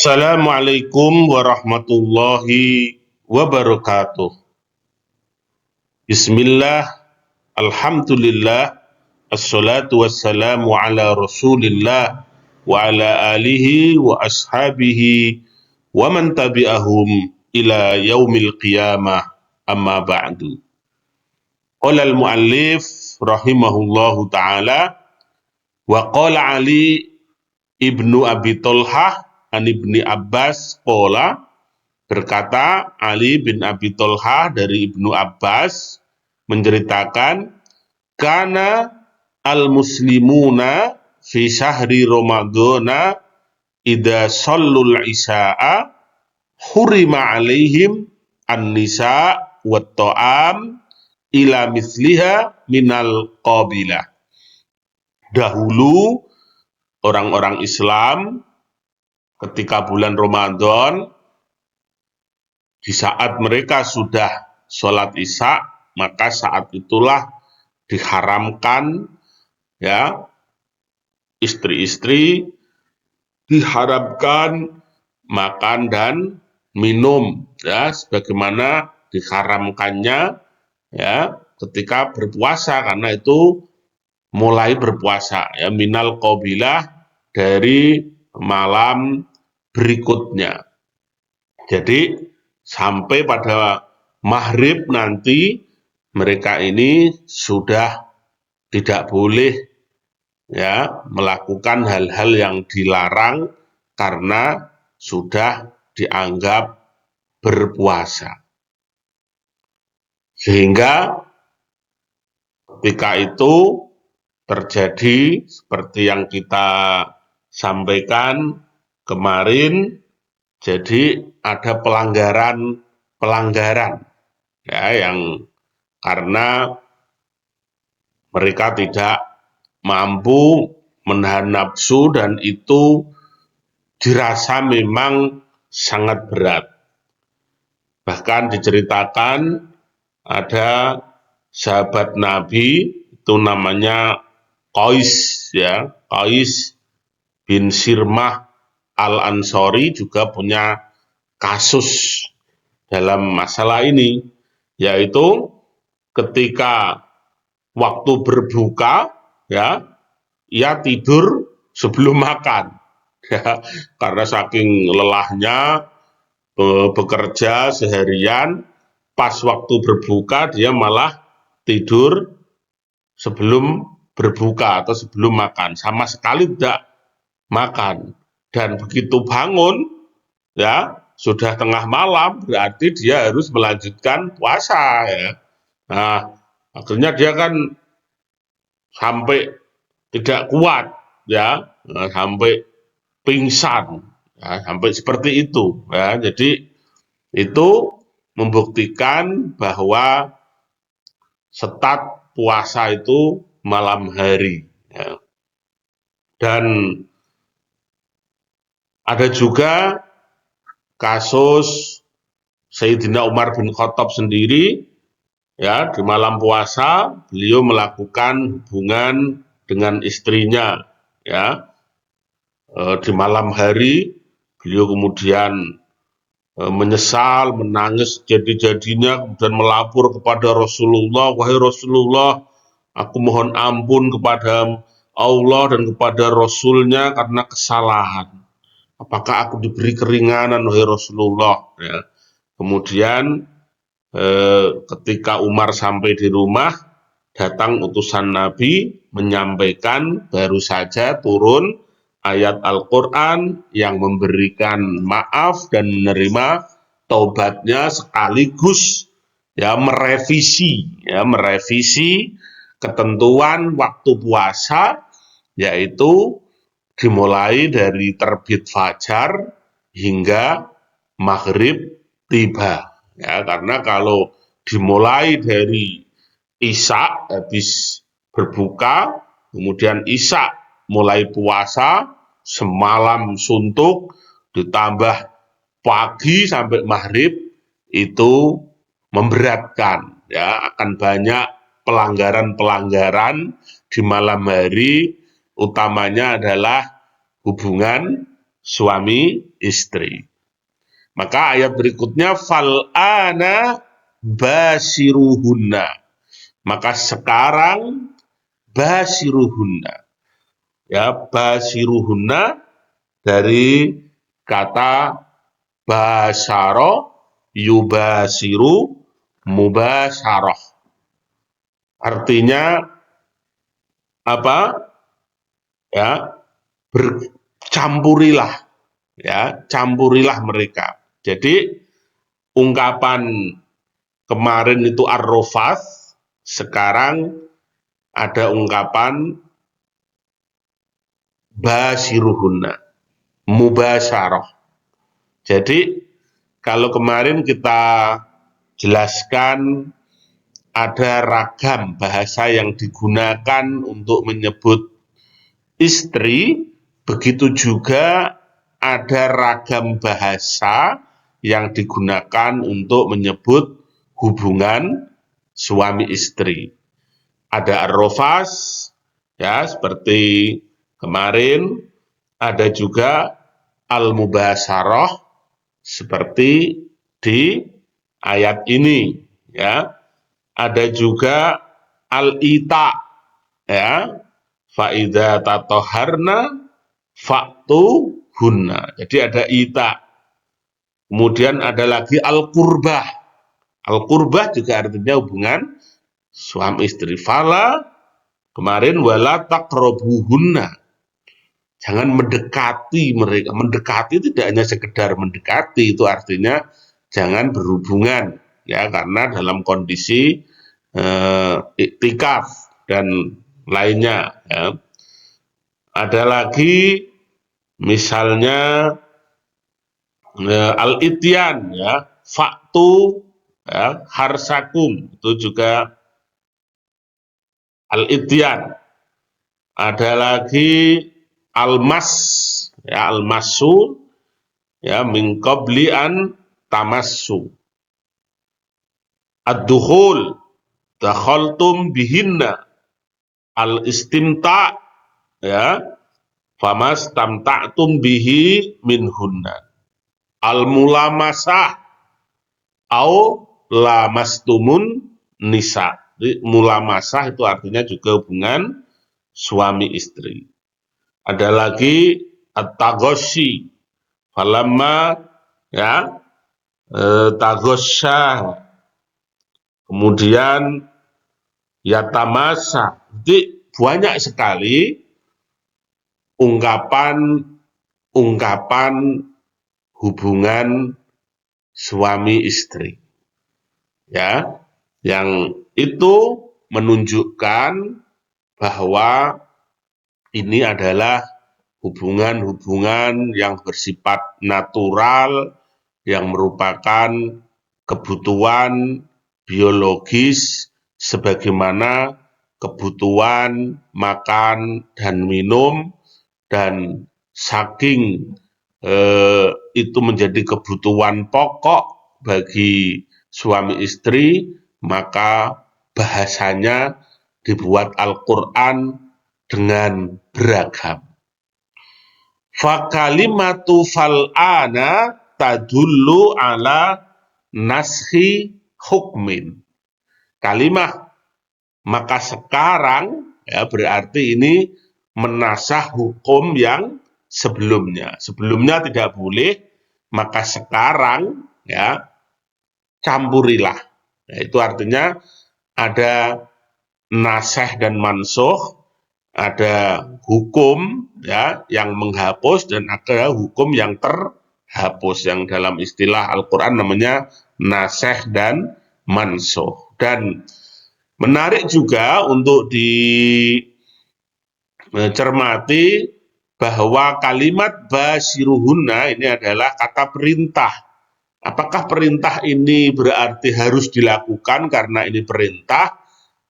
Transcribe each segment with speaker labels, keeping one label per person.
Speaker 1: Assalamualaikum warahmatullahi wabarakatuh. Bismillah, alhamdulillah, assalatu wassalamu ala rasulillah wa ala alihi wa ashabihi wa man tabi'ahum ila yaumil qiyamah amma ba'du. Qala al-muallif rahimahullahu ta'ala wa qala Ali ibnu Abi Thalhah an Ibni Abbas qala, berkata Ali bin Abi Thalhah dari Ibnu Abbas menceritakan, kana al-muslimuna fi syahri Ramadhana idza shallul isya'a hurima alaihim an-nisa wat ta'am ila misliha minal qabilah. Dahulu orang-orang Islam ketika bulan Ramadan, di saat mereka sudah sholat isya, maka saat itulah diharamkan, ya, istri-istri diharamkan makan dan minum, ya, sebagaimana diharamkannya, ya, ketika berpuasa, karena itu mulai berpuasa, ya, minal qabilah, dari malam berikutnya. Jadi sampai pada maghrib nanti mereka ini sudah tidak boleh, ya, melakukan hal-hal yang dilarang karena sudah dianggap berpuasa. Sehingga ketika itu terjadi seperti yang kita sampaikan kemarin, jadi ada pelanggaran, ya, yang karena mereka tidak mampu menahan nafsu dan itu dirasa memang sangat berat. Bahkan diceritakan ada sahabat Nabi, itu namanya Qais, ya, Qais bin Sirmah Al-Ansori juga punya kasus dalam masalah ini, yaitu ketika waktu berbuka, ya, ia tidur sebelum makan, ya, karena saking lelahnya bekerja seharian, pas waktu berbuka dia malah tidur sebelum berbuka atau sebelum makan, sama sekali tidak makan. Dan begitu bangun, ya, sudah tengah malam, berarti dia harus melanjutkan puasa, ya. Nah, akhirnya dia kan sampai tidak kuat, ya, sampai pingsan, ya, sampai seperti itu, ya. Jadi itu membuktikan bahwa setat puasa itu malam hari, ya. Dan ada juga kasus Sayyidina Umar bin Khattab sendiri, ya, di malam puasa beliau melakukan hubungan dengan istrinya, ya, di malam hari beliau kemudian menyesal, menangis jadi-jadinya, kemudian melapor kepada Rasulullah, wahai Rasulullah, aku mohon ampun kepada Allah dan kepada Rasulnya karena kesalahan. Apakah aku diberi keringanan, wahai Rasulullah, ya. Kemudian ketika Umar sampai di rumah, datang utusan Nabi menyampaikan baru saja turun ayat Al-Quran yang memberikan maaf dan menerima taubatnya, sekaligus, ya, merevisi ketentuan waktu puasa, yaitu dimulai dari terbit fajar hingga maghrib tiba, ya, karena kalau dimulai dari isya habis berbuka, kemudian isya mulai puasa, semalam suntuk, ditambah pagi sampai maghrib, itu memberatkan, ya, akan banyak pelanggaran-pelanggaran di malam hari, utamanya adalah hubungan suami istri. Maka ayat berikutnya fal'ana basiruhunna. Maka sekarang basiruhunna. Ya, basiruhunna dari kata basyara yubasiru mubasyarah. Artinya apa? Ya, bercampurilah, ya, campurilah mereka. Jadi ungkapan kemarin itu ar-rafath, sekarang ada ungkapan basiruhunna, mubasyarah. Jadi kalau kemarin kita jelaskan ada ragam bahasa yang digunakan untuk menyebut istri, begitu juga ada ragam bahasa yang digunakan untuk menyebut hubungan suami istri. Ada ar-rafath, ya, seperti kemarin, ada juga al-mubasyarah seperti di ayat ini, ya. Ada juga al-ita, ya, faida tatoharna faktu hunna. Jadi ada ita. Kemudian ada lagi al-qurbah. Al-qurbah juga artinya hubungan suami istri. Fala kemarin wala taqrabuhunna. Jangan mendekati mereka. Mendekati tidak hanya sekedar mendekati, itu artinya jangan berhubungan, ya, karena dalam kondisi iktikaf dan lainnya, ya. Ada lagi misalnya al-ityan, ya, faktu, ya, harsakum, itu juga al-ityan. Ada lagi al-mas, ya, al-masu, ya, min qabli an tamassu. Ad-dukhul, dakhaltum bihinna. Al-istimta, ya, famas tamta'tum bihi minhunna. Al-mulamasah, au lamastumun nisa. Jadi, mulamasah itu artinya juga hubungan suami istri. Ada lagi at-taghasyi, falamma, ya, taghasya, kemudian yatamasa. Jadi banyak sekali ungkapan hubungan suami istri, ya, yang itu menunjukkan bahwa ini adalah hubungan-hubungan yang bersifat natural, yang merupakan kebutuhan biologis sebagaimana kebutuhan makan dan minum, dan saking itu menjadi kebutuhan pokok bagi suami istri, maka bahasanya dibuat Al-Quran dengan beragam. Fakalimatu fal'ana tadullu ala nashi hukmin. Kalimah maka sekarang, ya, berarti ini menasah hukum yang sebelumnya. Sebelumnya tidak boleh, maka sekarang, ya, campurilah. Ya, itu artinya ada nasah dan mansuh, ada hukum, ya, yang menghapus dan ada hukum yang terhapus, yang dalam istilah Al-Quran namanya nasah dan mansuh. Dan menarik juga untuk dicermati bahwa kalimat basiruhunna ini adalah kata perintah. Apakah perintah ini berarti harus dilakukan karena ini perintah?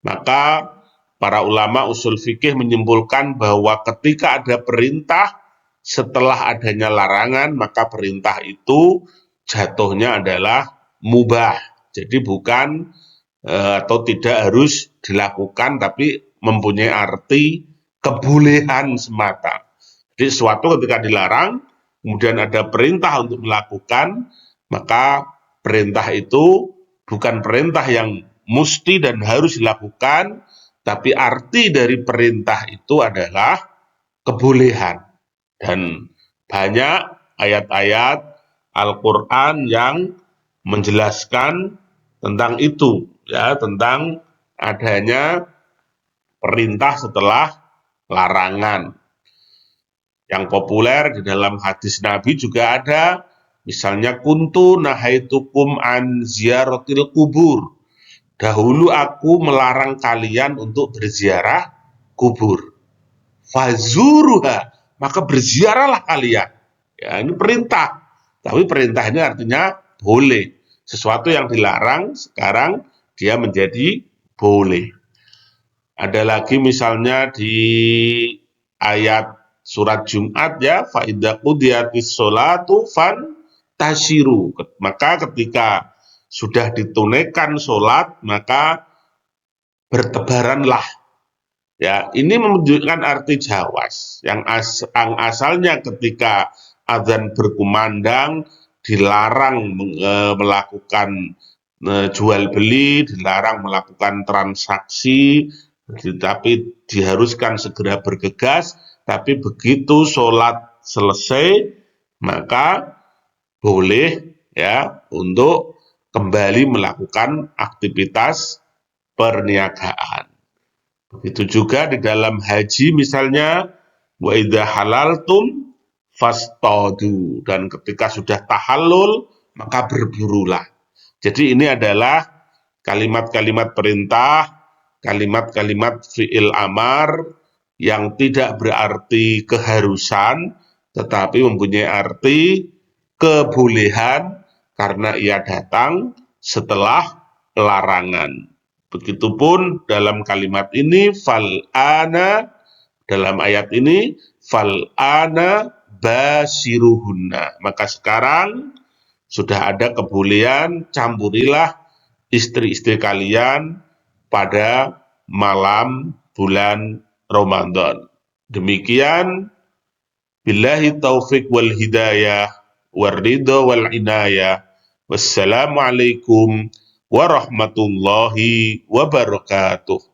Speaker 1: Maka para ulama usul fikih menyimpulkan bahwa ketika ada perintah setelah adanya larangan, maka perintah itu jatuhnya adalah mubah. Jadi bukan atau tidak harus dilakukan, tapi mempunyai arti kebolehan semata. Jadi sesuatu ketika dilarang kemudian ada perintah untuk melakukan, maka perintah itu bukan perintah yang mesti dan harus dilakukan, tapi arti dari perintah itu adalah kebolehan. Dan banyak ayat-ayat Al-Quran yang menjelaskan tentang itu, ya, tentang adanya perintah setelah larangan. Yang populer di dalam hadis Nabi juga ada, misalnya kuntu nahaitukum an ziyaratil kubur. Dahulu aku melarang kalian untuk berziarah kubur. Fazuruha, maka berziarahlah kalian. Ya, ini perintah. Tapi perintah ini artinya boleh. Sesuatu yang dilarang sekarang dia menjadi boleh. Ada lagi misalnya di ayat surat Jumat, ya, fa idza qudiyatis sholatu tashiru. Maka ketika sudah ditunaikan sholat, maka bertebaranlah. Ya, ini menunjukkan arti jawas yang asalnya ketika azan berkumandang dilarang melakukan jual beli, dilarang melakukan transaksi, tapi diharuskan segera bergegas. Tapi begitu sholat selesai, maka boleh, ya, untuk kembali melakukan aktivitas perniagaan. Begitu juga di dalam haji misalnya, wa idza halaltum fastadu, dan ketika sudah tahallul maka berburulah. Jadi ini adalah kalimat-kalimat perintah, kalimat-kalimat fi'il amar yang tidak berarti keharusan, tetapi mempunyai arti kebolehan karena ia datang setelah larangan. Begitupun dalam kalimat ini, fal'ana, dalam ayat ini, fal'ana basiruhunna. Maka sekarang sudah ada kebolehan, campurilah istri-istri kalian pada malam bulan Ramadan. Demikian, billahi taufik wal hidayah, warridho wal inayah. Wassalamualaikum warahmatullahi wabarakatuh.